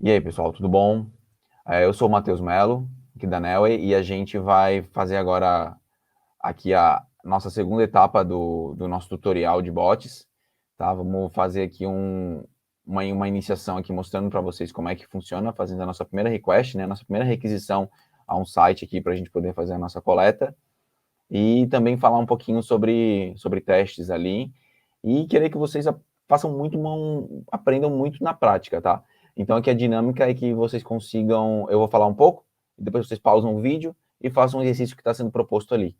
E aí, pessoal, tudo bom? Eu sou o Matheus Melo, aqui da Nelway, e a gente vai fazer agora aqui a nossa segunda etapa do nosso tutorial de bots, tá? Vamos fazer aqui uma iniciação aqui mostrando para vocês como é que funciona, fazendo a nossa primeira request, né? Nossa primeira requisição a um site aqui para a gente poder fazer a nossa coleta e também falar um pouquinho sobre testes ali e querer que vocês aprendam muito na prática, tá? Então aqui a dinâmica é que vocês consigam, eu vou falar um pouco, depois vocês pausam o vídeo e façam o exercício que está sendo proposto ali.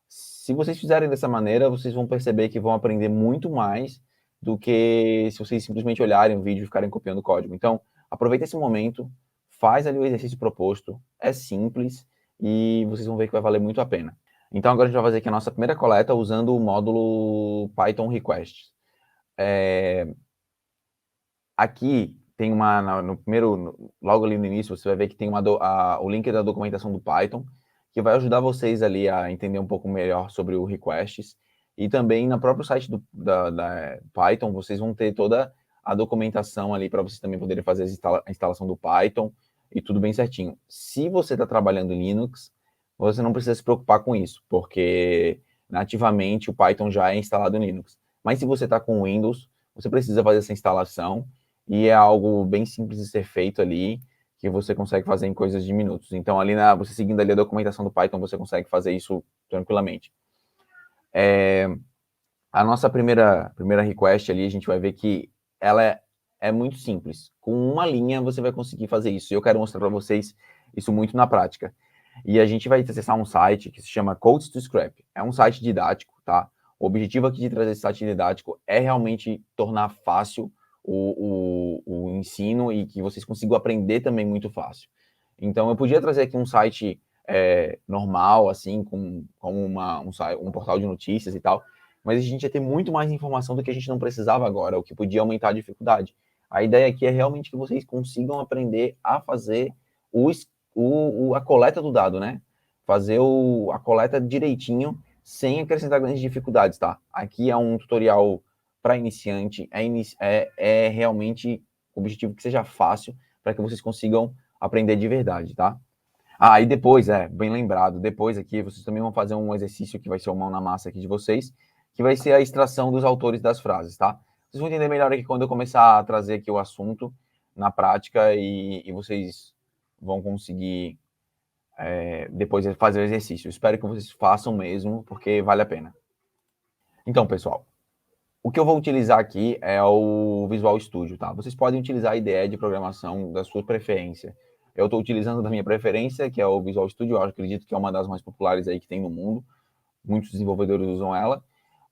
Se vocês fizerem dessa maneira, vocês vão perceber que vão aprender muito mais do que se vocês simplesmente olharem o vídeo e ficarem copiando o código. Então, aproveita esse momento, faz ali o exercício proposto, é simples e vocês vão ver que vai valer muito a pena. Então, agora a gente vai fazer aqui a nossa primeira coleta usando o módulo Python Request. Aqui tem no primeiro, logo ali no início, você vai ver que tem o link da documentação do Python, que vai ajudar vocês ali a entender um pouco melhor sobre o requests. E também no próprio site da Python, vocês vão ter toda a documentação ali para vocês também poderem fazer a instalação do Python e tudo bem certinho. Se você está trabalhando em Linux, você não precisa se preocupar com isso, porque nativamente o Python já é instalado em Linux. Mas se você está com Windows, você precisa fazer essa instalação e é algo bem simples de ser feito ali, que você consegue fazer em coisas de minutos. Então, você seguindo ali a documentação do Python, você consegue fazer isso tranquilamente. A nossa primeira request ali, a gente vai ver que ela é muito simples. Com uma linha, você vai conseguir fazer isso. E eu quero mostrar para vocês isso muito na prática. E a gente vai acessar um site que se chama Codes to Scrap. É um site didático, tá? O objetivo aqui de trazer esse site didático é realmente tornar fácil o ensino e que vocês consigam aprender também muito fácil. Então, eu podia trazer aqui um site normal, assim, como um portal de notícias e tal, mas a gente ia ter muito mais informação do que a gente não precisava agora, o que podia aumentar a dificuldade. A ideia aqui é realmente que vocês consigam aprender a fazer a coleta do dado, né? Fazer a coleta direitinho, sem acrescentar grandes dificuldades, tá? Aqui é um tutorial para iniciante, é realmente o objetivo que seja fácil para que vocês consigam aprender de verdade, tá? Ah, e depois, bem lembrado, depois aqui vocês também vão fazer um exercício que vai ser o mão na massa aqui de vocês, que vai ser a extração dos autores das frases, tá? Vocês vão entender melhor aqui quando eu começar a trazer aqui o assunto na prática e vocês vão conseguir depois fazer o exercício. Espero que vocês façam mesmo, porque vale a pena. Então, pessoal, o que eu vou utilizar aqui é o Visual Studio, tá? Vocês podem utilizar a IDE de programação da sua preferência. Eu estou utilizando da minha preferência, que é o Visual Studio. Eu acredito que é uma das mais populares aí que tem no mundo. Muitos desenvolvedores usam ela,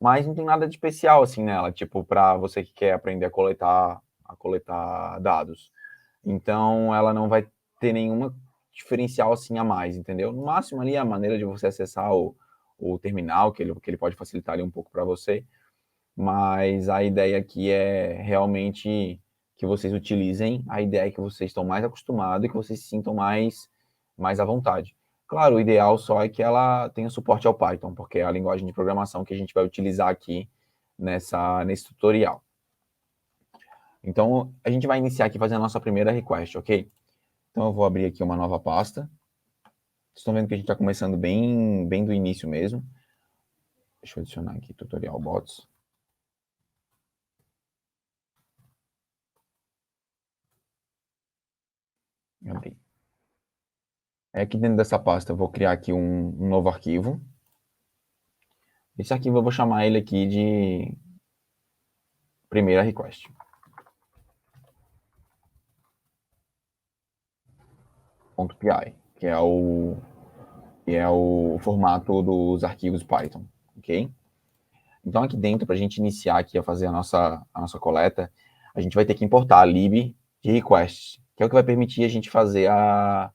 mas não tem nada de especial assim nela, tipo para você que quer aprender a coletar dados. Então, ela não vai ter nenhuma diferencial assim a mais, entendeu? No máximo ali a maneira de você acessar o terminal, que ele pode facilitar ali um pouco para você, mas a ideia aqui é realmente que vocês utilizem a ideia que vocês estão mais acostumados e que vocês se sintam mais à vontade. Claro, o ideal só é que ela tenha suporte ao Python, porque é a linguagem de programação que a gente vai utilizar aqui nesse tutorial. Então, a gente vai iniciar aqui fazendo a nossa primeira request, ok? Então, eu vou abrir aqui uma nova pasta. Vocês estão vendo que a gente está começando bem do início mesmo. Deixa eu adicionar aqui tutorial bots. Abri. Aqui dentro dessa pasta eu vou criar aqui um novo arquivo. Esse arquivo eu vou chamar ele aqui de primeira request. .py, que é o formato dos arquivos Python, ok? Então aqui dentro, para a gente iniciar aqui a fazer a nossa coleta, a gente vai ter que importar a lib de request, que é o que vai permitir a gente fazer a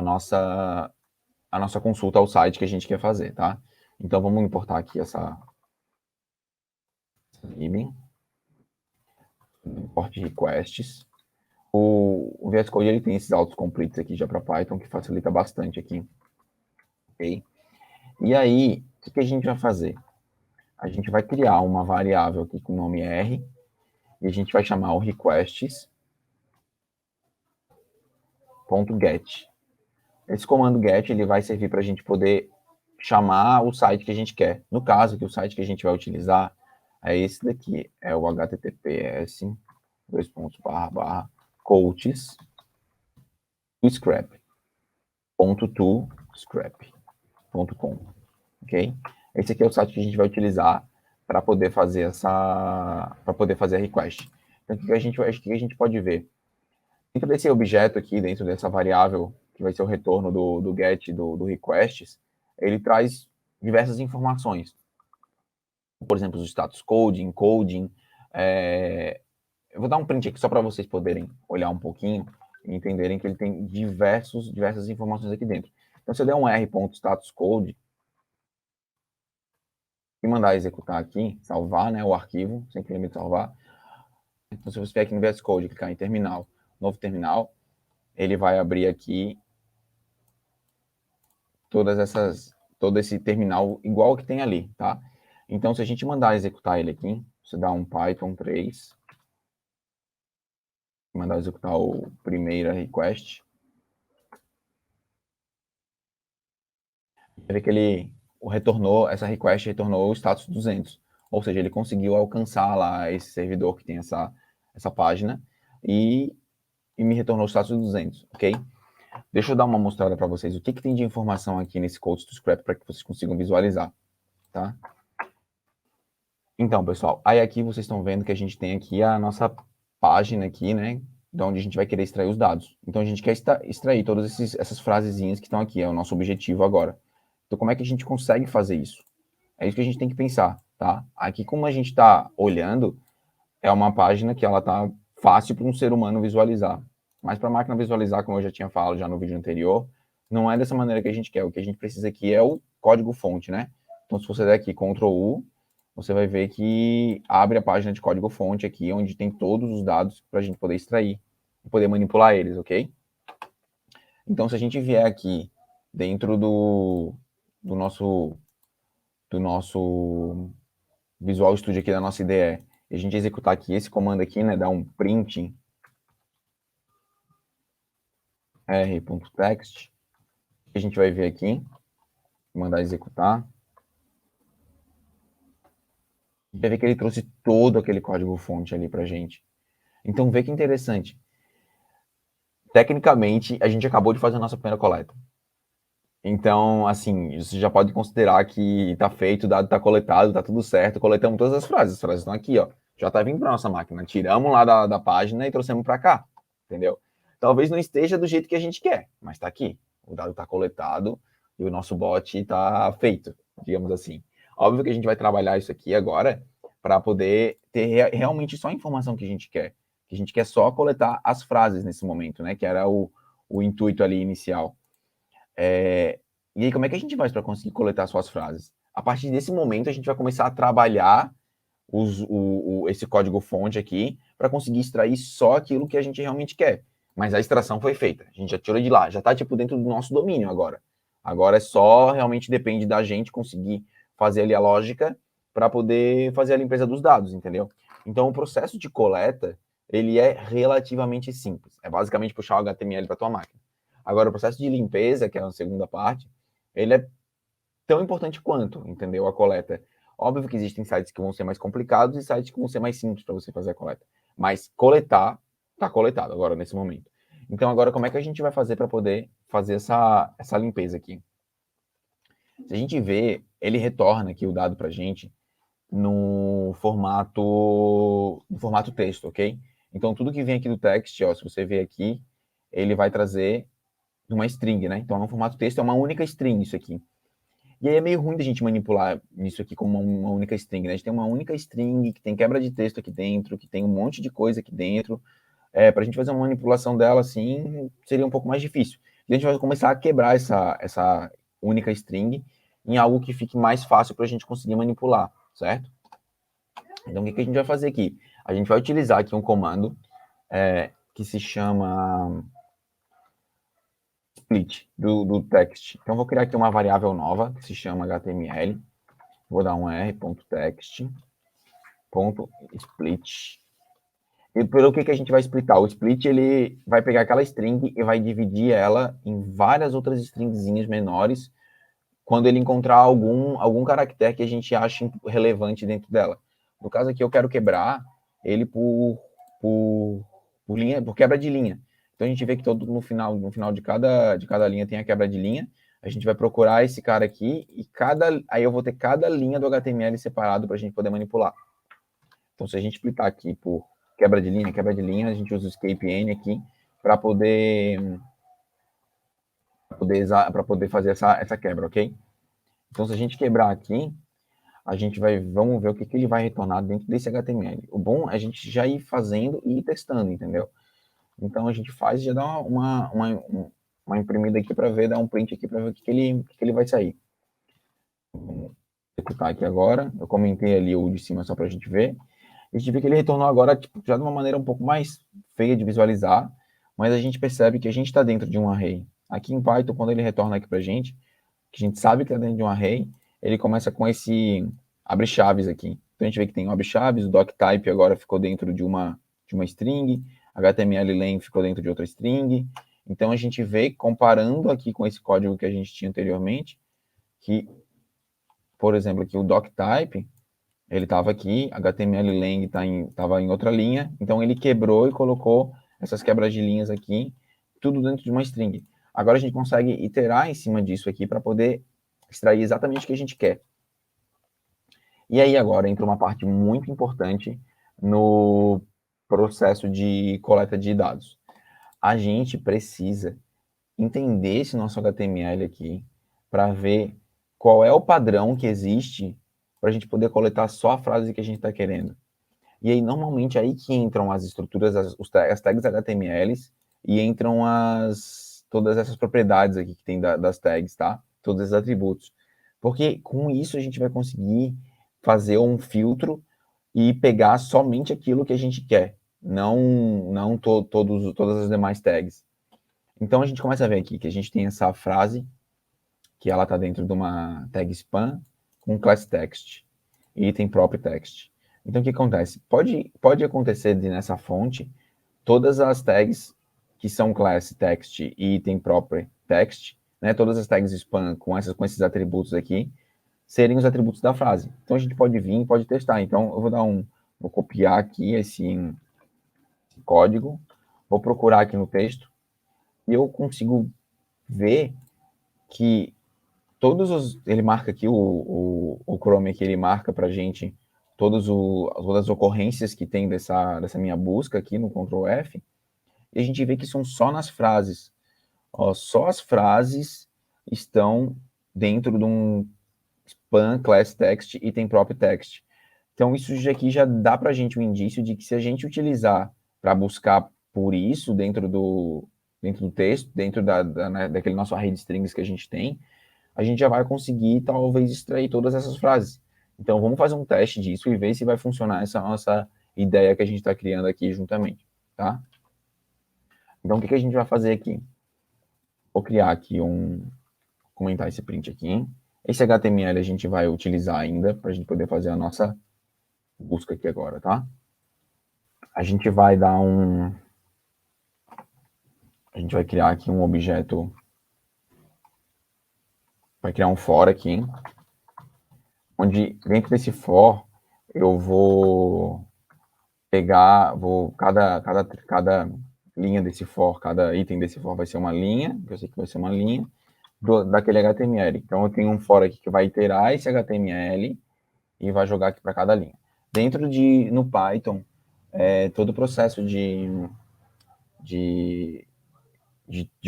nossa consulta ao site que a gente quer fazer, tá? Então vamos importar aqui essa lib, import requests. O VS Code ele tem esses autocompletes aqui já para Python, que facilita bastante aqui. Ok? E aí, o que a gente vai fazer? A gente vai criar uma variável aqui com o nome R, e a gente vai chamar o requests, .get. Esse comando get ele vai servir para a gente poder chamar o site que a gente quer. No caso, que o site que a gente vai utilizar é esse daqui, é o https coaches scrap.com, ok? Esse aqui é o site que a gente vai utilizar para poder fazer a request. Então, o que a gente pode ver? Dentro desse objeto aqui, dentro dessa variável, que vai ser o retorno do get, do requests, ele traz diversas informações. Por exemplo, os status code, encoding. Eu vou dar um print aqui só para vocês poderem olhar um pouquinho e entenderem que ele tem diversas informações aqui dentro. Então, se eu der um r.statuscode e mandar executar aqui, salvar, né, o arquivo, sem limite de salvar. Então, se você vier aqui no VS Code, clicar em terminal, novo terminal, ele vai abrir aqui todo esse terminal igual que tem ali, tá? Então, se a gente mandar executar ele aqui, você dá um Python 3, mandar executar o primeira request, vai ver que ele essa request retornou o status 200, ou seja, ele conseguiu alcançar lá esse servidor que tem essa página e me retornou o status 200, ok? Deixa eu dar uma mostrada para vocês o que tem de informação aqui nesse Code to Scrap para que vocês consigam visualizar, tá? Então, pessoal, aí aqui vocês estão vendo que a gente tem aqui a nossa página aqui, né, de onde a gente vai querer extrair os dados. Então, a gente quer extrair todas essas frasezinhas que estão aqui, é o nosso objetivo agora. Então, como é que a gente consegue fazer isso? É isso que a gente tem que pensar, tá? Aqui, como a gente está olhando, é uma página que ela tá fácil para um ser humano visualizar. Mas para a máquina visualizar, como eu já tinha falado já no vídeo anterior, não é dessa maneira que a gente quer. O que a gente precisa aqui é o código-fonte, né? Então, se você der aqui Ctrl U, você vai ver que abre a página de código-fonte aqui, onde tem todos os dados para a gente poder extrair e poder manipular eles, ok? Então, se a gente vier aqui dentro do nosso Visual Studio aqui da nossa IDE, e a gente executar aqui esse comando aqui, né, dar um print r.text, a gente vai ver aqui, mandar executar, vai ver que ele trouxe todo aquele código-fonte ali pra gente. Então, vê que interessante. Tecnicamente, a gente acabou de fazer a nossa primeira coleta. Então, assim, você já pode considerar que está feito, o dado está coletado, está tudo certo, coletamos todas as frases estão aqui, ó, já está vindo para nossa máquina, tiramos lá da página e trouxemos para cá, entendeu? Talvez não esteja do jeito que a gente quer, mas está aqui, o dado está coletado e o nosso bot está feito, digamos assim. Óbvio que a gente vai trabalhar isso aqui agora para poder ter realmente só a informação que a gente quer só coletar as frases nesse momento, né, que era o intuito ali inicial. E aí, como é que a gente faz para conseguir coletar suas frases? A partir desse momento, a gente vai começar a trabalhar esse código-fonte aqui para conseguir extrair só aquilo que a gente realmente quer. Mas a extração foi feita, a gente já tirou de lá, já está tipo dentro do nosso domínio agora. Agora é só, realmente depende da gente conseguir fazer ali a lógica para poder fazer a limpeza dos dados, entendeu? Então, o processo de coleta, ele é relativamente simples. É basicamente puxar o HTML para tua máquina. Agora, o processo de limpeza, que é a segunda parte, ele é tão importante quanto, entendeu? A coleta. Óbvio que existem sites que vão ser mais complicados e sites que vão ser mais simples para você fazer a coleta. Mas coletar, está coletado agora, nesse momento. Então, agora, como é que a gente vai fazer para poder fazer essa limpeza aqui? Se a gente vê, ele retorna aqui o dado para a gente no formato texto, ok? Então, tudo que vem aqui do text, ó, se você ver aqui, ele vai trazer uma string, né? Então, é um formato texto, é uma única string isso aqui. E aí é meio ruim da gente manipular isso aqui como uma única string, né? A gente tem uma única string que tem quebra de texto aqui dentro, que tem um monte de coisa aqui dentro. Para a gente fazer uma manipulação dela, assim, seria um pouco mais difícil. E a gente vai começar a quebrar essa única string em algo que fique mais fácil para a gente conseguir manipular, certo? Então, o que a gente vai fazer aqui? A gente vai utilizar aqui um comando que se chama split do text. Então, vou criar aqui uma variável nova que se chama HTML. Vou dar um r.text.split. E pelo que a gente vai splitar? O split, ele vai pegar aquela string e vai dividir ela em várias outras stringzinhas menores quando ele encontrar algum caractere que a gente ache relevante dentro dela. No caso aqui, eu quero quebrar ele por, linha, por quebra de linha. Então a gente vê que todo no final de cada linha tem a quebra de linha. A gente vai procurar esse cara aqui e aí eu vou ter cada linha do HTML separado para a gente poder manipular. Então se a gente splitar aqui por quebra de linha, a gente usa o escape n aqui para poder fazer essa quebra, ok? Então se a gente quebrar aqui, vamos ver o que ele vai retornar dentro desse HTML. O bom é a gente já ir fazendo e ir testando, entendeu? Então a gente faz e já dá uma imprimida aqui para ver, dá um print aqui para ver o que ele vai sair. Vamos executar aqui agora. Eu comentei ali o de cima só para a gente ver. A gente vê que ele retornou agora tipo, já de uma maneira um pouco mais feia de visualizar, mas a gente percebe que a gente está dentro de um array. Aqui em Python, quando ele retorna aqui para a gente, que a gente sabe que está dentro de um array, ele começa com esse abre chaves aqui. Então a gente vê que tem o abre chaves, o doctype agora ficou dentro de uma string, HTML_len ficou dentro de outra string. Então a gente vê, comparando aqui com esse código que a gente tinha anteriormente, que, por exemplo, aqui o doctype, ele estava aqui, HTML_len estava em outra linha, então ele quebrou e colocou essas quebras de linhas aqui, tudo dentro de uma string. Agora a gente consegue iterar em cima disso aqui para poder extrair exatamente o que a gente quer. E aí agora entra uma parte muito importante no processo de coleta de dados. A gente precisa entender esse nosso HTML aqui para ver qual é o padrão que existe para a gente poder coletar só a frase que a gente está querendo. E aí, normalmente, aí que entram as estruturas, as tags HTMLs e entram todas essas propriedades aqui que tem das tags, tá? Todos esses atributos. Porque com isso a gente vai conseguir fazer um filtro e pegar somente aquilo que a gente quer, não todas as demais tags. Então a gente começa a ver aqui que a gente tem essa frase, que ela está dentro de uma tag span com class text e item property text. Então o que acontece? Pode acontecer nessa fonte todas as tags que são class text e item property text, né, todas as tags span com esses atributos aqui, serem os atributos da frase. Então a gente pode vir e pode testar. Então eu vou copiar aqui esse código, vou procurar aqui no texto e eu consigo ver que ele marca aqui, o Chrome aqui, ele marca para a gente todas as ocorrências que tem dessa minha busca aqui no Ctrl F, e a gente vê que são só nas frases. Ó, só as frases estão dentro de um span, class text, item property text. Então isso aqui já dá para a gente um indício de que se a gente utilizar para buscar por isso dentro do texto, dentro daquele nosso array de strings que a gente já vai conseguir, talvez, extrair todas essas frases. Então, vamos fazer um teste disso e ver se vai funcionar essa nossa ideia que a gente está criando aqui juntamente, tá? Então, o que a gente vai fazer aqui? Vou criar aqui comentar esse print aqui. Esse HTML a gente vai utilizar ainda para a gente poder fazer a nossa busca aqui agora, tá? A gente vai a gente vai criar aqui um objeto, vai criar um for aqui, onde dentro desse for eu vou pegar, cada linha desse for, cada item desse for vai ser uma linha, eu sei que vai ser uma linha, daquele HTML. Então eu tenho um for aqui que vai iterar esse HTML e vai jogar aqui para cada linha. No Python, todo o processo de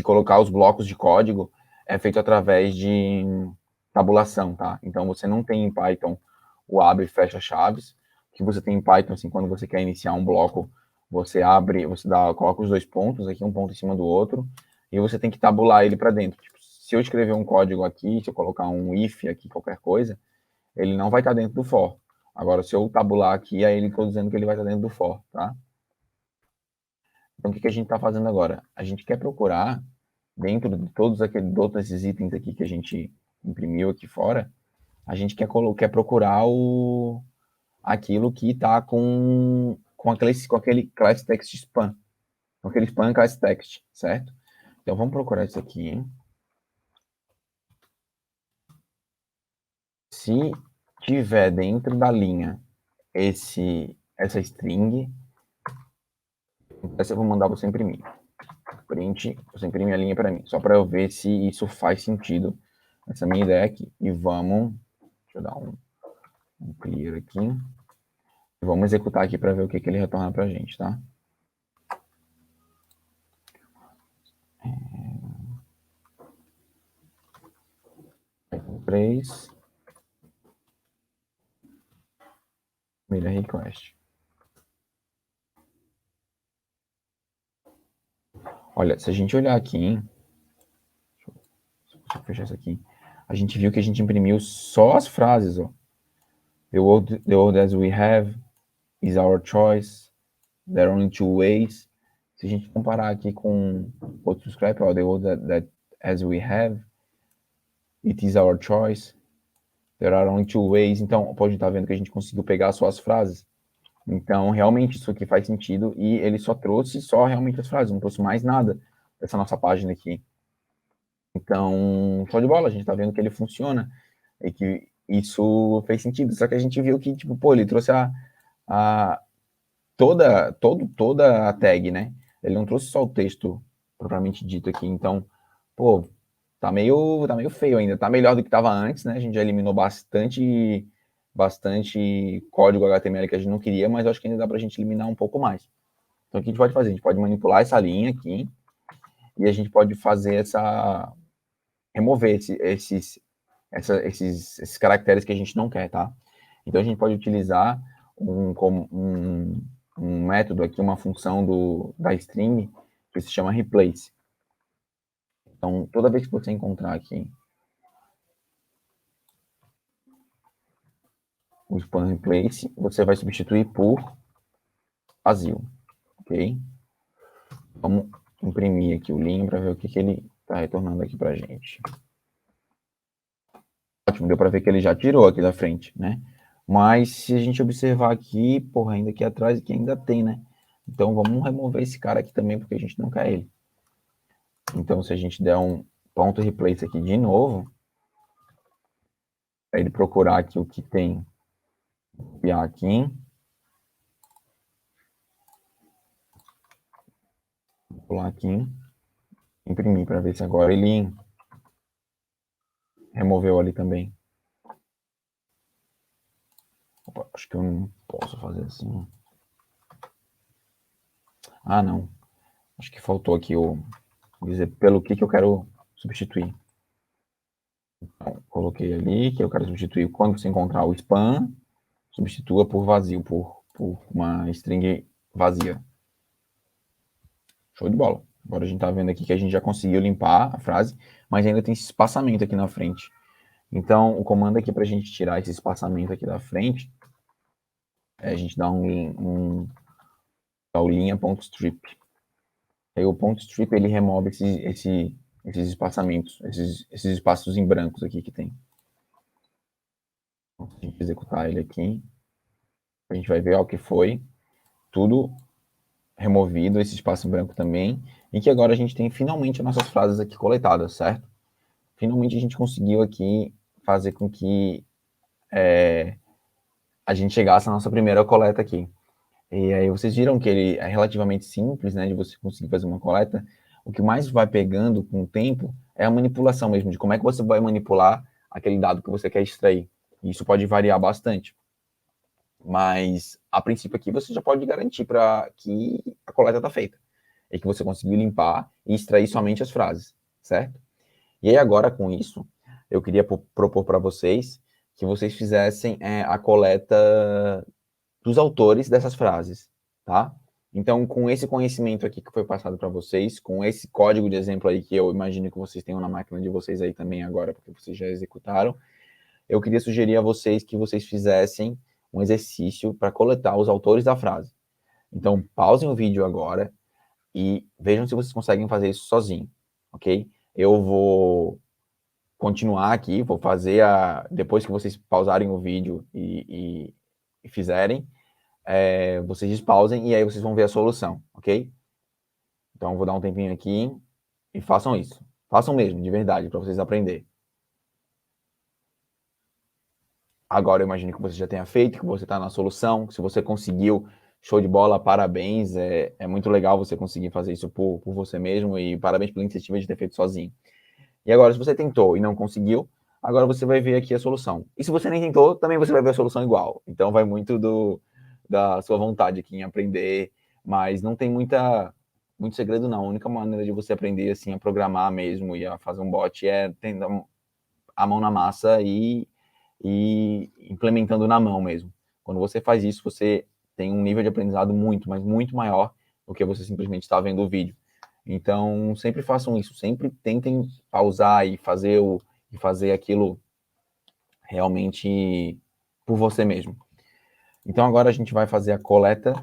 colocar os blocos de código é feito através de tabulação, tá? Então você não tem em Python o abre e fecha chaves, que você tem em Python, assim, quando você quer iniciar um bloco, você abre, coloca os dois pontos aqui, um ponto em cima do outro, e você tem que tabular ele para dentro. Tipo, se eu escrever um código aqui, se eu colocar um if aqui, qualquer coisa, ele não vai estar dentro do for. Agora, se eu tabular aqui, aí ele está dizendo que ele vai estar dentro do for, tá? Então, o que a gente está fazendo agora? A gente quer procurar, dentro de todos esses itens aqui que a gente imprimiu aqui fora, a gente quer procurar aquilo que está com com aquele class text span, com aquele span class text, certo? Então vamos procurar isso aqui. Se tiver dentro da linha essa string, essa eu vou mandar você imprimir. Print, você imprime a linha para mim, só para eu ver se isso faz sentido, essa minha ideia aqui. E vamos, deixa eu dar um clear aqui. Vamos executar aqui para ver o que ele retorna para a gente, tá? Três. Primeira request. Olha, se a gente olhar aqui, hein? Deixa eu fechar isso aqui. A gente viu que a gente imprimiu só as frases, ó. The world as we have is our choice. There are only two ways. Se a gente comparar aqui com outro script, ó, the world that as we have, it is our choice. There are only two ways. Então, pode estar vendo que a gente conseguiu pegar só as frases. Então, realmente, isso aqui faz sentido. E ele só trouxe realmente as frases, não trouxe mais nada dessa nossa página aqui. Então, show de bola, a gente tá vendo que ele funciona e que isso fez sentido. Só que a gente viu que, tipo, pô, ele trouxe toda a tag, né? Ele não trouxe só o texto propriamente dito aqui. Então, pô, tá meio feio ainda. Tá melhor do que tava antes, né? A gente já eliminou bastante código HTML que a gente não queria, mas eu acho que ainda dá pra gente eliminar um pouco mais. Então, o que a gente pode fazer? A gente pode manipular essa linha aqui e a gente pode fazer remover esses caracteres que a gente não quer, tá? Então, a gente pode utilizar um método aqui, uma função da string, que se chama replace. Então, toda vez que você encontrar aqui o span replace, você vai substituir por vazio, ok? Vamos imprimir aqui o linha para ver o que ele está retornando aqui para a gente. Ótimo, deu para ver que ele já tirou aqui da frente, né? Mas se a gente observar aqui, porra, ainda aqui atrás aqui ainda tem, né? Então vamos remover esse cara aqui também, porque a gente não quer ele. Então se a gente der um ponto replace aqui de novo, para ele procurar aqui o que tem, copiar aqui, pular aqui, imprimir para ver se agora ele removeu ali também. Opa, acho que eu não posso fazer assim. Ah, não. Acho que faltou aqui dizer pelo que eu quero substituir. Então, coloquei ali que eu quero substituir quando você encontrar o span, substitua por vazio, por uma string vazia. Show de bola. Agora a gente tá vendo aqui que a gente já conseguiu limpar a frase, mas ainda tem esse espaçamento aqui na frente. Então, o comando aqui para a gente tirar esse espaçamento aqui da frente, é a gente dá o linha.strip. Aí o ponto strip, ele remove esses espaçamentos, esses espaços em brancos aqui que tem. Então, se a gente executar ele aqui, a gente vai ver o que foi tudo removido, esse espaço em branco também, e que agora a gente tem finalmente as nossas frases aqui coletadas, certo? Finalmente a gente conseguiu aqui fazer com que a gente chegasse à nossa primeira coleta aqui. E aí vocês viram que ele é relativamente simples, né, de você conseguir fazer uma coleta. O que mais vai pegando com o tempo é a manipulação mesmo, de como é que você vai manipular aquele dado que você quer extrair. Isso pode variar bastante. Mas, a princípio aqui, você já pode garantir para que a coleta está feita. E que você conseguiu limpar e extrair somente as frases, certo? E aí agora, com isso, eu queria propor para vocês que vocês fizessem a coleta dos autores dessas frases, tá? Então, com esse conhecimento aqui que foi passado para vocês, com esse código de exemplo aí que eu imagino que vocês tenham na máquina de vocês aí também agora, porque vocês já executaram, eu queria sugerir a vocês que vocês fizessem um exercício para coletar os autores da frase. Então, pausem o vídeo agora e vejam se vocês conseguem fazer isso sozinho, ok? Eu vou continuar aqui, vou fazer depois que vocês pausarem o vídeo e fizerem, vocês despausem e aí vocês vão ver a solução, ok? Então, eu vou dar um tempinho aqui e façam isso. Façam mesmo, de verdade, para vocês aprenderem. Agora, eu imagino que você já tenha feito, que você está na solução. Se você conseguiu, show de bola, parabéns. É muito legal você conseguir fazer isso por você mesmo e parabéns pela iniciativa de ter feito sozinho. E agora, se você tentou e não conseguiu, agora você vai ver aqui a solução. E se você nem tentou, também você vai ver a solução igual. Então, vai muito da sua vontade aqui em aprender, mas não tem muito segredo, não. A única maneira de você aprender assim a programar mesmo e a fazer um bot é tendo a mão na massa e implementando na mão mesmo. Quando você faz isso, você tem um nível de aprendizado muito, mas muito maior do que você simplesmente estar vendo o vídeo. Então, sempre façam isso, sempre tentem pausar e fazer aquilo realmente por você mesmo. Então, agora a gente vai fazer a coleta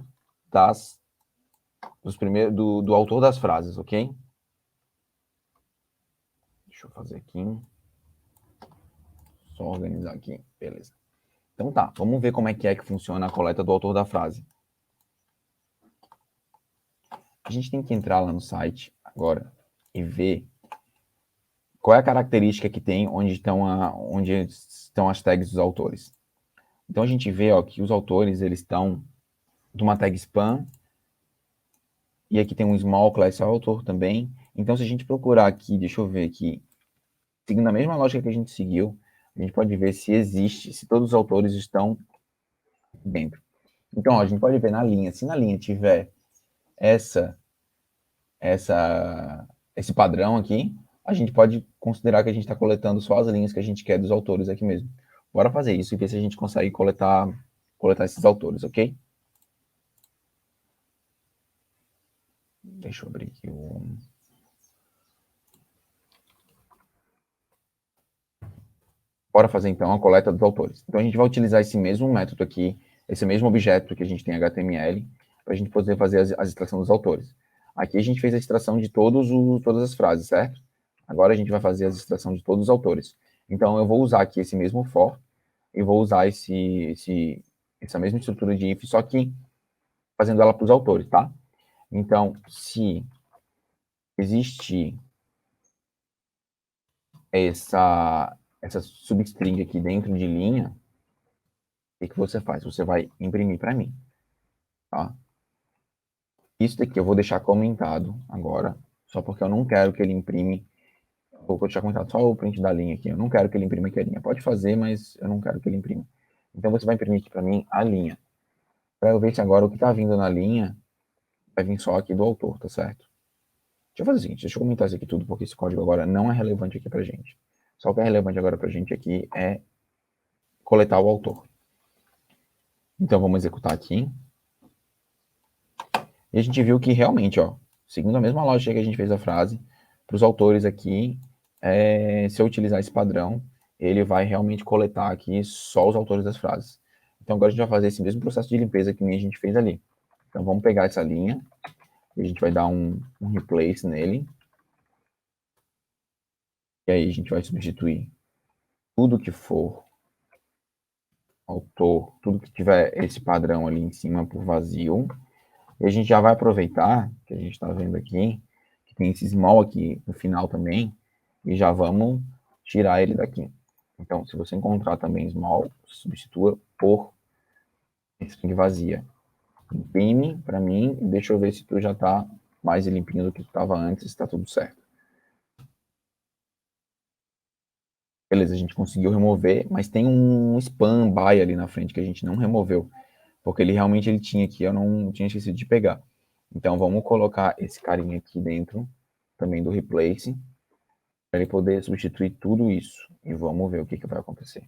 do autor das frases, ok? Deixa eu fazer aqui. Só organizar aqui, beleza. Então tá, vamos ver como é que funciona a coleta do autor da frase. A gente tem que entrar lá no site agora e ver qual é a característica que tem onde estão as tags dos autores. Então a gente vê ó, que os autores eles estão de uma tag spam e aqui tem um small class author também. Então se a gente procurar aqui, deixa eu ver aqui, seguindo a mesma lógica que a gente seguiu, a gente pode ver se todos os autores estão dentro. Então ó, a gente pode ver na linha, se na linha tiver esse padrão aqui, a gente pode considerar que a gente está coletando só as linhas que a gente quer dos autores aqui mesmo. Bora fazer isso e ver se a gente consegue coletar esses autores, ok? Deixa eu abrir aqui o... Bora fazer então a coleta dos autores. Então a gente vai utilizar esse mesmo método aqui, esse mesmo objeto que a gente tem HTML, para a gente poder fazer a extração dos autores. Aqui a gente fez a extração de todas as frases, certo? Agora a gente vai fazer a extração de todos os autores. Então eu vou usar aqui esse mesmo for e vou usar essa mesma estrutura de if, só que fazendo ela para os autores, tá? Então, se existe essa substring aqui dentro de linha, o que você faz? Você vai imprimir para mim, tá? Isso daqui eu vou deixar comentado agora, só porque eu não quero que ele imprime. Vou deixar comentado só o print da linha aqui. Eu não quero que ele imprima aqui a linha. Pode fazer, mas eu não quero que ele imprima. Então você vai imprimir aqui para mim a linha. Para eu ver se agora o que está vindo na linha vai vir só aqui do autor, tá certo? Deixa eu fazer o seguinte, deixa eu comentar isso aqui tudo, porque esse código agora não é relevante aqui pra gente. Só o que é relevante agora pra gente aqui é coletar o autor. Então vamos executar aqui. E a gente viu que realmente, ó, seguindo a mesma lógica que a gente fez a frase, para os autores aqui, se eu utilizar esse padrão, ele vai realmente coletar aqui só os autores das frases. Então agora a gente vai fazer esse mesmo processo de limpeza que a gente fez ali. Então vamos pegar essa linha, e a gente vai dar um replace nele. E aí a gente vai substituir tudo que for autor, tudo que tiver esse padrão ali em cima por vazio. E a gente já vai aproveitar, que a gente está vendo aqui, que tem esse small aqui no final também, e já vamos tirar ele daqui. Então, se você encontrar também small, substitua por string vazia. Imprime para mim e deixa eu ver se tu já está mais limpinho do que tu estava antes, está tudo certo. Beleza, a gente conseguiu remover, mas tem um spam by ali na frente que a gente não removeu, porque ele realmente tinha aqui, eu não tinha esquecido de pegar. Então vamos colocar esse carinha aqui dentro, também do replace, para ele poder substituir tudo isso. E vamos ver o que vai acontecer.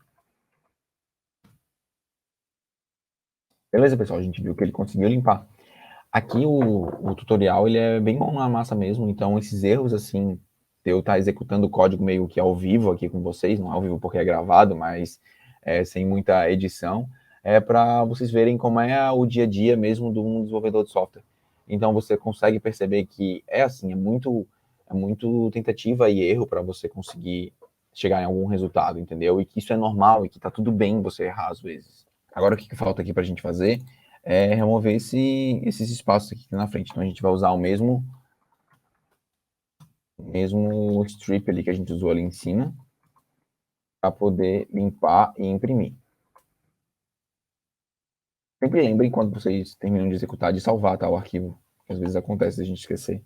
Beleza, pessoal, a gente viu que ele conseguiu limpar. Aqui o tutorial ele é bem mão na massa mesmo, então esses erros assim, eu estar executando o código meio que ao vivo aqui com vocês, não ao vivo porque é gravado, mas sem muita edição, é para vocês verem como é o dia a dia mesmo de um desenvolvedor de software. Então você consegue perceber que é assim, é muito tentativa e erro para você conseguir chegar em algum resultado, entendeu? E que isso é normal e que tá tudo bem você errar às vezes. Agora o que falta aqui para a gente fazer é remover esses espaços aqui na frente. Então a gente vai usar o mesmo strip ali que a gente usou ali em cima para poder limpar e imprimir. Sempre lembrem quando vocês terminam de executar de salvar, tá, o arquivo, que às vezes acontece a gente esquecer.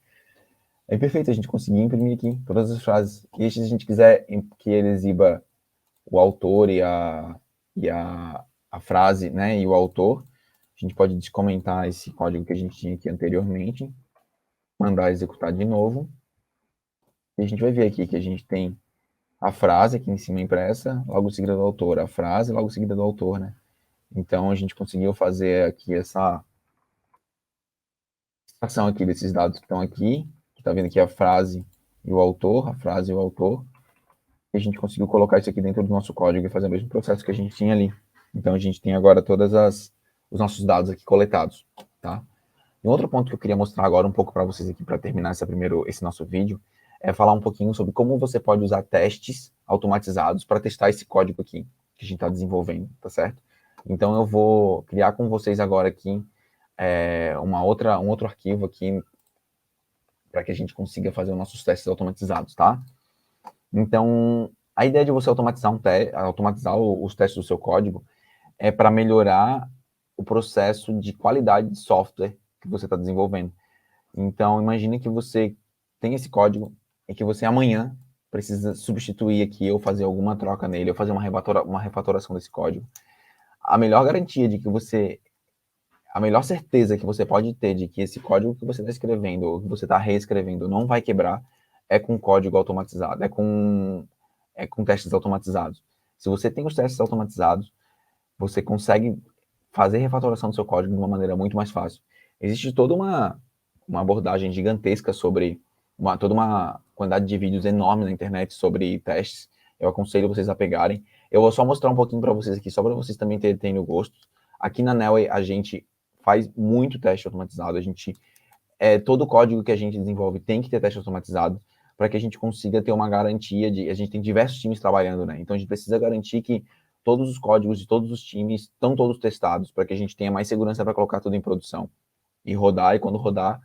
É perfeito, a gente conseguiu imprimir aqui todas as frases. E se a gente quiser que ele exiba o autor a frase, né, e o autor, a gente pode descomentar esse código que a gente tinha aqui anteriormente, mandar executar de novo, e a gente vai ver aqui que a gente tem a frase aqui em cima impressa, logo seguida do autor, a frase, logo seguida do autor, né? Então a gente conseguiu fazer aqui essa extração aqui desses dados que estão aqui, que está vendo aqui a frase e o autor, a frase e o autor, e a gente conseguiu colocar isso aqui dentro do nosso código e fazer o mesmo processo que a gente tinha ali. Então a gente tem agora os nossos dados aqui coletados, tá? E um outro ponto que eu queria mostrar agora um pouco para vocês aqui, para terminar esse nosso vídeo, é falar um pouquinho sobre como você pode usar testes automatizados para testar esse código aqui que a gente está desenvolvendo, tá certo? Então eu vou criar com vocês agora aqui um outro arquivo aqui para que a gente consiga fazer os nossos testes automatizados, tá? Então, a ideia de você automatizar os testes do seu código é para melhorar o processo de qualidade de software que você está desenvolvendo. Então, imagine que você tem esse código e que você amanhã precisa substituir aqui ou fazer alguma troca nele, ou fazer uma refatoração desse código. A melhor garantia de que a melhor certeza que você pode ter de que esse código que você está escrevendo ou que você está reescrevendo não vai quebrar é com código automatizado, é com testes automatizados. Se você tem os testes automatizados, você consegue fazer refatoração do seu código de uma maneira muito mais fácil. Existe toda uma abordagem gigantesca sobre toda uma quantidade de vídeos enorme na internet sobre testes. Eu aconselho vocês a pegarem. Eu vou só mostrar um pouquinho para vocês aqui, só para vocês também terem o gosto. Aqui na Nelway, a gente faz muito teste automatizado. Todo o código que a gente desenvolve tem que ter teste automatizado para que a gente consiga ter uma garantia a gente tem diversos times trabalhando, né? Então a gente precisa garantir que todos os códigos de todos os times estão todos testados para que a gente tenha mais segurança para colocar tudo em produção e rodar, e quando rodar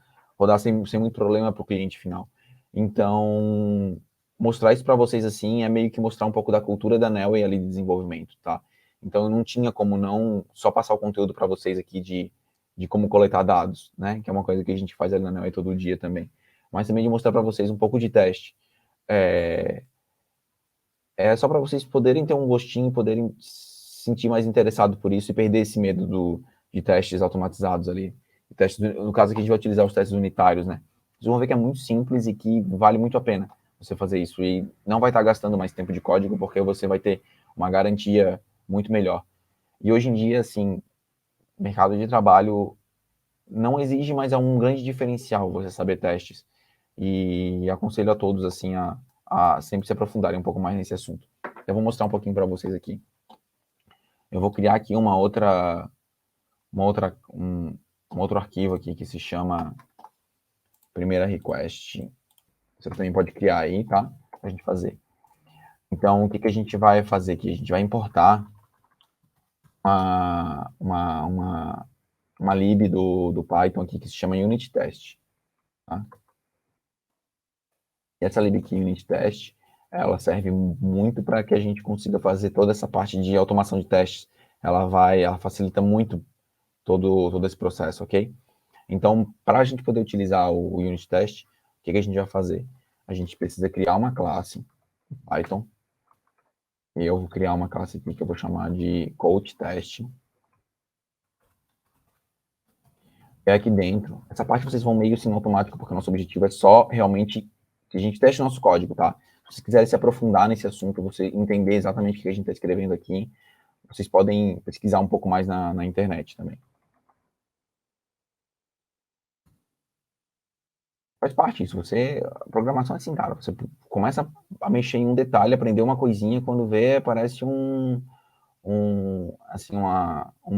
sem muito problema para o cliente final. Então, mostrar isso para vocês assim é meio que mostrar um pouco da cultura da Nelway ali de desenvolvimento, tá? Então, eu não tinha como não só passar o conteúdo para vocês aqui de como coletar dados, né? Que é uma coisa que a gente faz ali na Nelway todo dia também. Mas também de mostrar para vocês um pouco de teste. É só para vocês poderem ter um gostinho, poderem se sentir mais interessado por isso e perder esse medo de testes automatizados ali. No caso aqui, a gente vai utilizar os testes unitários, né? Vocês vão ver que é muito simples e que vale muito a pena você fazer isso. E não vai estar gastando mais tempo de código, porque você vai ter uma garantia muito melhor. E hoje em dia, assim, o mercado de trabalho não exige mais um grande diferencial você saber testes. E aconselho a todos, assim, a sempre se aprofundarem um pouco mais nesse assunto. Eu vou mostrar um pouquinho para vocês aqui. Eu vou criar aqui um outro arquivo aqui que se chama primeira request. Você também pode criar aí, tá? Pra gente fazer. Então, o que a gente vai fazer aqui? A gente vai importar uma lib do Python aqui que se chama unit test. Tá? E essa lib aqui, unit test, ela serve muito para que a gente consiga fazer toda essa parte de automação de testes. Ela facilita muito todo esse processo, ok? Então, para a gente poder utilizar o unit test, o que a gente vai fazer? A gente precisa criar uma classe Python. E eu vou criar uma classe aqui que eu vou chamar de code test. E aqui dentro, essa parte vocês vão meio assim no automático, porque o nosso objetivo é só realmente que a gente teste o nosso código, tá? Se vocês quiserem se aprofundar nesse assunto, você entender exatamente o que a gente está escrevendo aqui, vocês podem pesquisar um pouco mais na internet também. Faz parte disso. Programação é assim, cara. Você começa a mexer em um detalhe, aprender uma coisinha, quando vê, parece um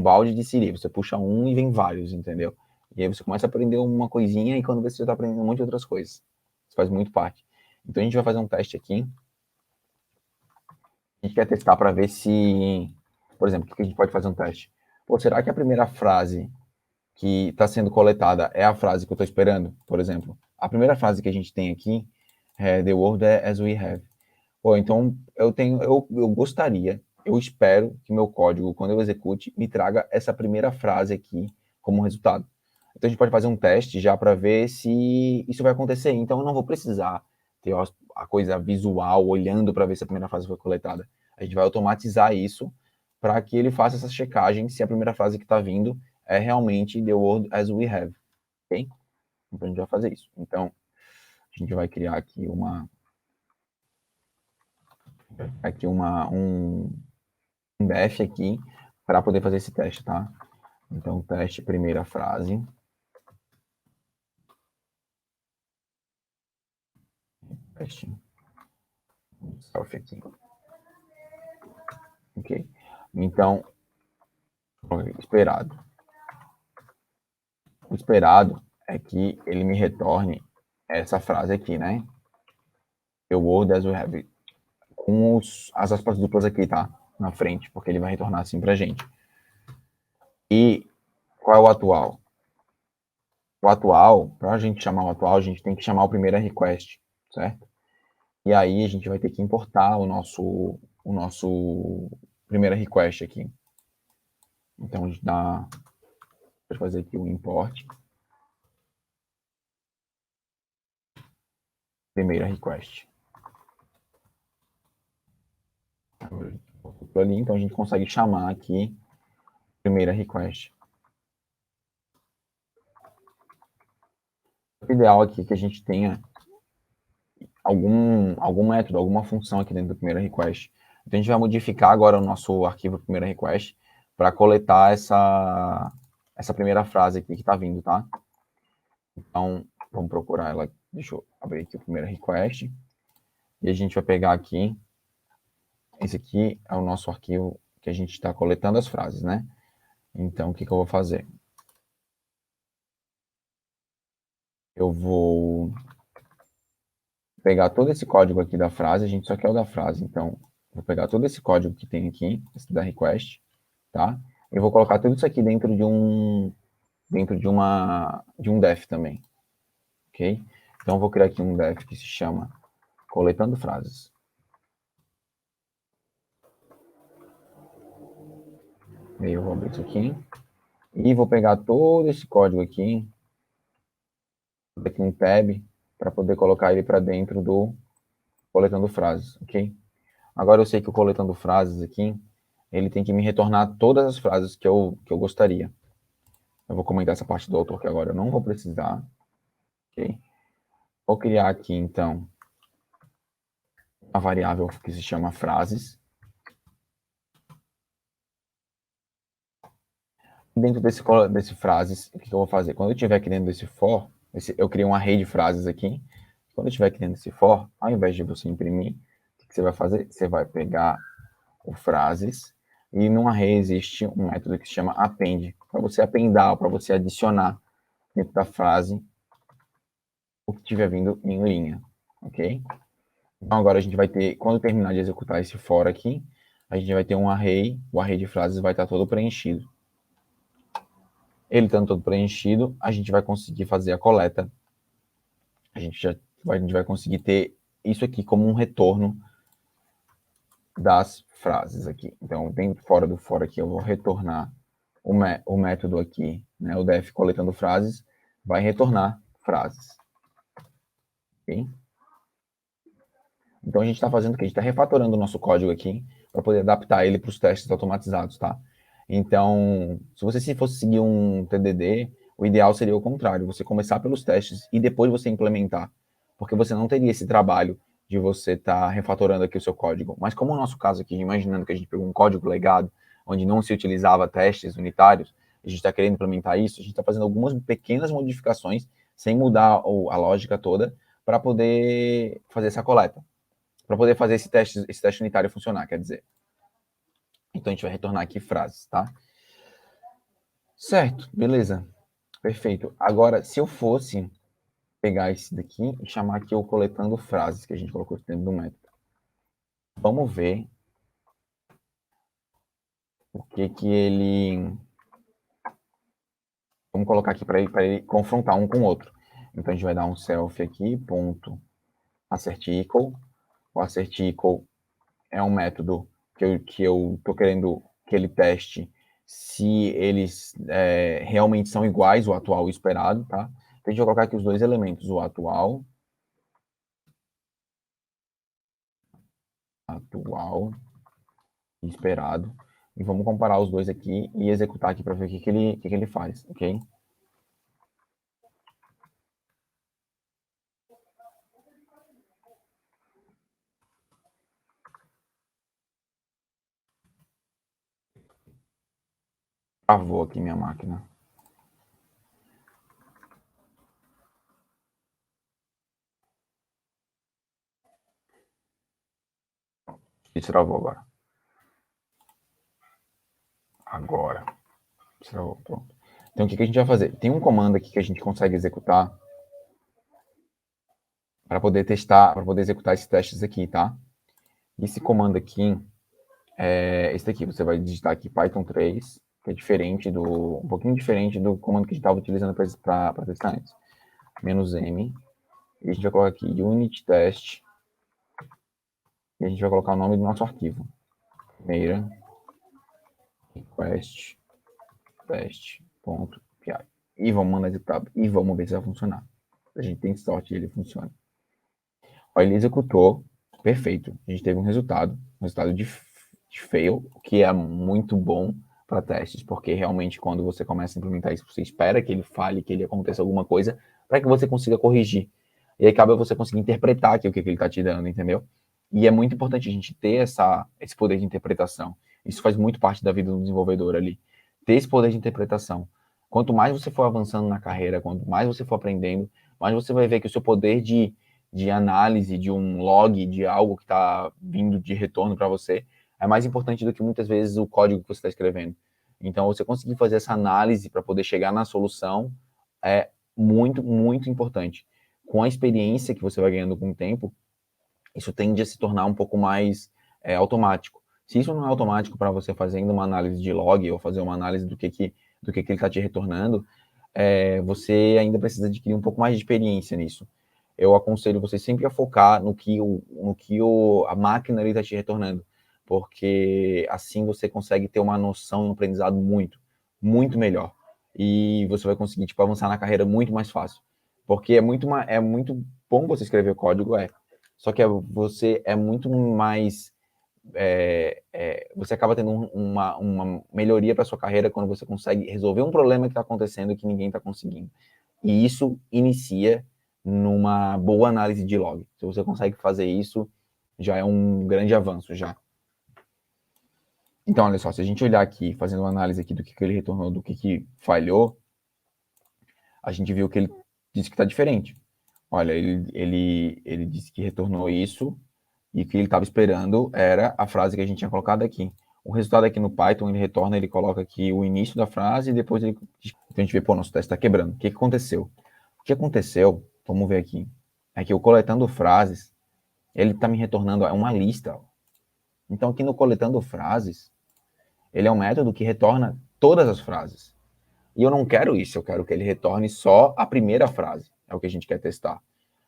balde de siri. Você puxa um e vem vários, entendeu? E aí você começa a aprender uma coisinha e quando você está aprendendo um monte de outras coisas. Isso faz muito parte. Então a gente vai fazer um teste aqui. A gente quer testar para ver se, por exemplo, o que a gente pode fazer um teste? Pô, será que a primeira frase que está sendo coletada é a frase que eu estou esperando, por exemplo. A primeira frase que a gente tem aqui é The world as we have. Pô, então eu gostaria, eu espero que meu código, quando eu execute, me traga essa primeira frase aqui como resultado. Então a gente pode fazer um teste já para ver se isso vai acontecer. Então eu não vou precisar ter a coisa visual olhando para ver se a primeira frase foi coletada. A gente vai automatizar isso para que ele faça essa checagem se a primeira frase que está vindo é realmente The world as we have. Ok? Então a gente vai fazer isso. Então a gente vai criar aqui um def aqui para poder fazer esse teste, tá? Então, teste primeira frase. Teste self aqui. Ok. Então, esperado. O esperado é que ele me retorne essa frase aqui, né? The world as we have. Com as aspas duplas aqui, tá? Na frente, porque ele vai retornar assim pra gente. E qual é o atual? O atual, para a gente chamar o atual, a gente tem que chamar o primeiro request, certo? E aí a gente vai ter que importar o nosso primeiro request aqui. Então a gente vai fazer aqui o import primeira request. Ali, então a gente consegue chamar aqui primeira request. O ideal aqui é que a gente tenha algum método, alguma função aqui dentro do primeiro request. Então a gente vai modificar agora o nosso arquivo primeira request para coletar essa primeira frase aqui que está vindo, tá? Então vamos procurar ela. Deixa eu abrir aqui o primeiro request. E a gente vai pegar aqui. Esse aqui é o nosso arquivo que a gente está coletando as frases, né? Então o que eu vou fazer? Eu vou pegar todo esse código aqui da frase, a gente só quer o da frase, então vou pegar todo esse código que tem aqui, esse da request, tá? E vou colocar tudo isso aqui dentro de um def também, ok? Então eu vou criar aqui um def que se chama coletando frases. E aí eu vou abrir isso aqui e vou pegar todo esse código aqui um tab para poder colocar ele para dentro do coletando frases, ok? Agora eu sei que o coletando frases aqui, ele tem que me retornar todas as frases que eu gostaria. Eu vou comentar essa parte do autor que agora eu não vou precisar, ok? Vou criar aqui, então, uma variável que se chama frases. Dentro desse frases, o que eu vou fazer? Quando eu estiver aqui dentro desse for, eu criei um array de frases aqui. Quando eu estiver aqui dentro desse for, ao invés de você imprimir, o que você vai fazer? Você vai pegar o frases, e no array existe um método que se chama append, para você appendar, para você adicionar dentro da frase o que estiver vindo em linha, ok? Então agora a gente vai ter, quando terminar de executar esse for aqui, a gente vai ter um array, o array de frases vai estar todo preenchido. Ele estando todo preenchido, a gente vai conseguir fazer a coleta. A gente vai conseguir ter isso aqui como um retorno das frases aqui. Então, dentro, fora do for aqui, eu vou retornar o método aqui, né, o def coletando frases, vai retornar frases. Okay? Então, a gente está fazendo o quê? A gente está refatorando o nosso código aqui para poder adaptar ele para os testes automatizados, tá? Então, se você fosse seguir um TDD, o ideal seria o contrário, você começar pelos testes e depois você implementar, porque você não teria esse trabalho de você estar refatorando aqui o seu código. Mas como o nosso caso aqui, imaginando que a gente pegou um código legado, onde não se utilizava testes unitários, a gente está querendo implementar isso, a gente está fazendo algumas pequenas modificações, sem mudar a lógica toda, para poder fazer essa coleta, para poder fazer esse teste unitário funcionar, quer dizer. Então a gente vai retornar aqui frases, tá? Certo, beleza. Perfeito. Agora, se eu fosse pegar esse daqui e chamar aqui o coletando frases, que a gente colocou dentro do método. Vamos ver o que que ele Vamos colocar aqui para ele confrontar um com o outro. Então, a gente vai dar um self aqui, ponto assertIQUAL. O assertIQUAL é um método que eu tô querendo que ele teste se eles realmente são iguais, o atual e o esperado, tá? Então, a gente vai colocar aqui os dois elementos, o atual e esperado, e vamos comparar os dois aqui e executar aqui para ver o que ele faz, ok? Travou aqui minha máquina. Isso travou agora. Travou, pronto. Então, o que a gente vai fazer? Tem um comando aqui que a gente consegue executar para poder testar, para poder executar esses testes aqui, tá? Esse comando aqui é esse daqui. Você vai digitar aqui Python 3, que é diferente um pouquinho diferente do comando que a gente estava utilizando para testar antes. -m, e a gente vai colocar aqui unit test, e a gente vai colocar o nome do nosso arquivo. Primeira request test.py. E vamos mandar executar, e vamos ver se vai funcionar. A gente tem sorte de ele funciona. Ó, ele executou, perfeito. A gente teve um resultado de fail, que é muito bom para testes, porque realmente quando você começa a implementar isso, você espera que ele falhe, que ele aconteça alguma coisa, para que você consiga corrigir. E aí cabe a você conseguir interpretar aqui o que ele está te dando, entendeu? E é muito importante a gente ter esse poder de interpretação. Isso faz muito parte da vida do desenvolvedor ali. Ter esse poder de interpretação. Quanto mais você for avançando na carreira, quanto mais você for aprendendo, mais você vai ver que o seu poder de análise, de um log, de algo que está vindo de retorno para você, é mais importante do que muitas vezes o código que você está escrevendo. Então, você conseguir fazer essa análise para poder chegar na solução é muito, muito importante. Com a experiência que você vai ganhando com o tempo, isso tende a se tornar um pouco mais automático. Se isso não é automático para você fazendo uma análise de log ou fazer uma análise do que ele está te retornando, você ainda precisa adquirir um pouco mais de experiência nisso. Eu aconselho você sempre a focar no que a máquina está te retornando, porque assim você consegue ter uma noção e um aprendizado muito, muito melhor. E você vai conseguir tipo, avançar na carreira muito mais fácil. Porque é muito bom você escrever código, só que você é muito mais. Você acaba tendo uma melhoria para sua carreira quando você consegue resolver um problema que está acontecendo e que ninguém está conseguindo. E isso inicia numa boa análise de log. Se você consegue fazer isso, já é um grande avanço já. Então, olha só, se a gente olhar aqui, fazendo uma análise aqui do que ele retornou, do que falhou, a gente viu que ele disse que está diferente. Olha, ele disse que retornou isso e o que ele estava esperando era a frase que a gente tinha colocado aqui. O resultado aqui no Python, ele retorna, ele coloca aqui o início da frase e depois ele... Então a gente vê, pô, nosso teste está quebrando. O que aconteceu? O que aconteceu, vamos ver aqui, é que o coletando frases, ele está me retornando uma lista. Então aqui no coletando frases, ele é um método que retorna todas as frases. E eu não quero isso, eu quero que ele retorne só a primeira frase. É o que a gente quer testar.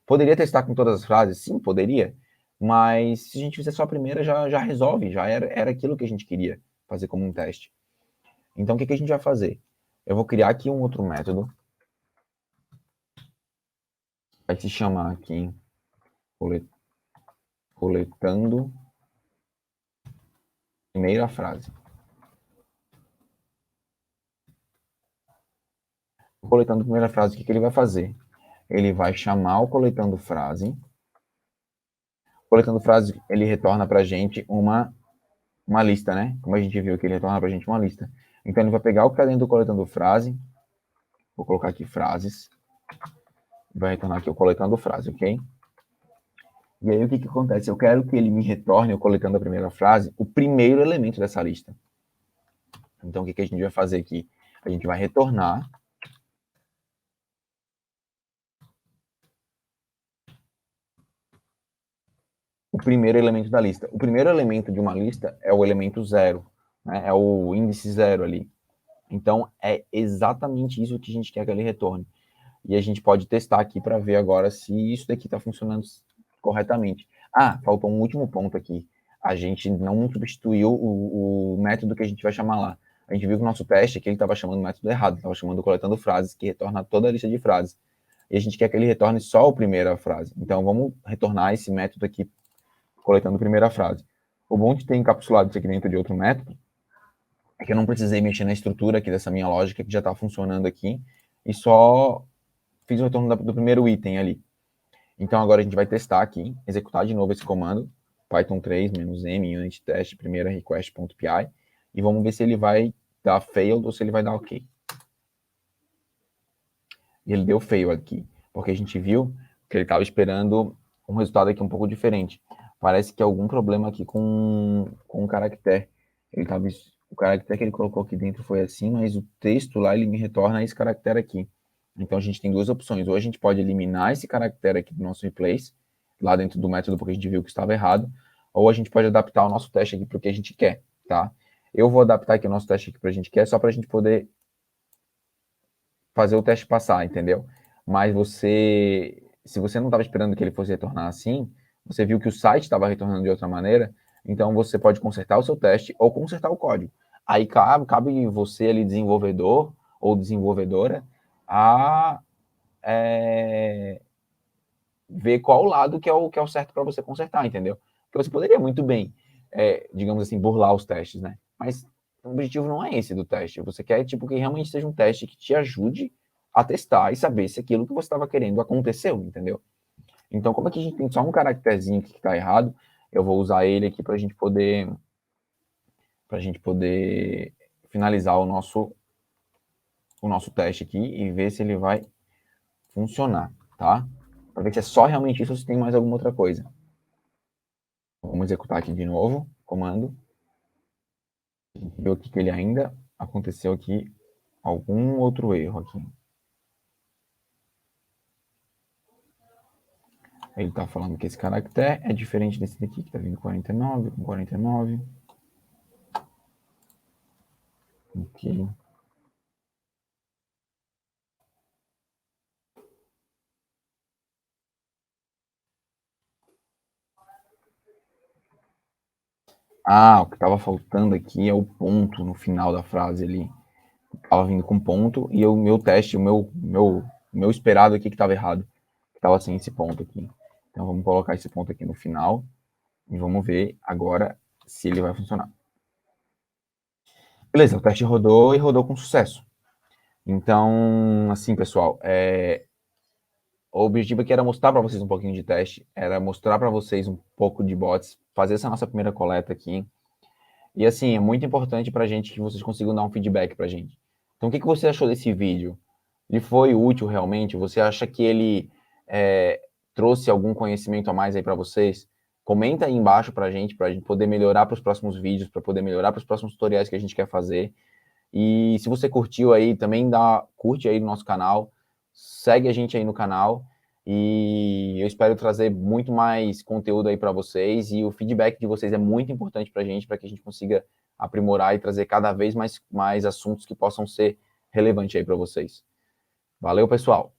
Poderia testar com todas as frases? Sim, poderia. Mas se a gente fizer só a primeira, já resolve, já era aquilo que a gente queria fazer como um teste. Então, o que a gente vai fazer? Eu vou criar aqui um outro método. Vai se chamar aqui coletando primeira frase. Coletando primeira frase, o que ele vai fazer? Ele vai chamar o coletando frase. Coletando frase, ele retorna para a gente uma lista, né? Como a gente viu que ele retorna para a gente uma lista. Então, ele vai pegar o que está dentro do coletando frase. Vou colocar aqui frases. Vai retornar aqui o coletando frase, ok? E aí, o que acontece? Eu quero que ele me retorne, eu coletando a primeira frase, o primeiro elemento dessa lista. Então, o que a gente vai fazer aqui? A gente vai retornar o primeiro elemento da lista. O primeiro elemento de uma lista é o elemento 0, né? É o índice 0 ali. Então, é exatamente isso que a gente quer que ele retorne. E a gente pode testar aqui para ver agora se isso daqui está funcionando corretamente. Ah, faltou um último ponto aqui. A gente não substituiu o método que a gente vai chamar lá. A gente viu que o nosso teste aqui ele estava chamando o método errado, estava chamando coletando frases, que retorna toda a lista de frases. E a gente quer que ele retorne só a primeira frase. Então, vamos retornar esse método aqui, coletando a primeira frase. O bom de ter encapsulado isso aqui dentro de outro método é que eu não precisei mexer na estrutura aqui dessa minha lógica, que já está funcionando aqui, e só fiz o retorno do primeiro item ali. Então, agora a gente vai testar aqui, executar de novo esse comando, Python 3 -m unit test primeira request.py, e vamos ver se ele vai dar failed ou se ele vai dar ok. E ele deu fail aqui, porque a gente viu que ele estava esperando um resultado aqui um pouco diferente. Parece que algum problema aqui com o caractere. O caractere que ele colocou aqui dentro foi assim, mas o texto lá ele me retorna esse caractere aqui. Então a gente tem duas opções. Ou a gente pode eliminar esse caractere aqui do nosso replace, lá dentro do método, porque a gente viu que estava errado, ou a gente pode adaptar o nosso teste aqui para o que a gente quer, tá? Eu vou adaptar aqui o nosso teste aqui para a gente quer, só para a gente poder fazer o teste passar, entendeu? Mas se você não estava esperando que ele fosse retornar assim, você viu que o site estava retornando de outra maneira, então você pode consertar o seu teste ou consertar o código. Aí cabe você ali, desenvolvedor ou desenvolvedora, a ver qual lado que é o certo para você consertar, entendeu? Porque você poderia muito bem, digamos assim, burlar os testes, né? Mas o objetivo não é esse do teste. Você quer tipo que realmente seja um teste que te ajude a testar e saber se aquilo que você estava querendo aconteceu, entendeu? Então, como é que a gente tem só um caracterezinho que está errado, eu vou usar ele aqui para a gente poder finalizar o nosso teste aqui e ver se ele vai funcionar, tá? Para ver se é só realmente isso ou se tem mais alguma outra coisa. Vamos executar aqui de novo, comando. Ver aqui que ele ainda aconteceu aqui algum outro erro aqui. Ele está falando que esse caractere é diferente desse daqui, que está vindo 49 com 49. Ok. Ah, o que estava faltando aqui é o ponto no final da frase ali. Estava vindo com ponto e o meu teste, o meu esperado aqui que estava errado. Estava sem esse ponto aqui. Então vamos colocar esse ponto aqui no final e vamos ver agora se ele vai funcionar. Beleza, o teste rodou e rodou com sucesso. Então, assim, pessoal, o objetivo aqui era mostrar para vocês um pouquinho de teste, era mostrar para vocês um pouco de bots, fazer essa nossa primeira coleta aqui. E assim, é muito importante para a gente que vocês consigam dar um feedback para a gente. Então, o que você achou desse vídeo? Ele foi útil realmente? Você acha que ele trouxe algum conhecimento a mais aí para vocês? Comenta aí embaixo para a gente poder melhorar para os próximos vídeos, para poder melhorar para os próximos tutoriais que a gente quer fazer. E se você curtiu aí, também curte aí no nosso canal, segue a gente aí no canal e eu espero trazer muito mais conteúdo aí para vocês e o feedback de vocês é muito importante para que a gente consiga aprimorar e trazer cada vez mais assuntos que possam ser relevantes aí para vocês. Valeu, pessoal!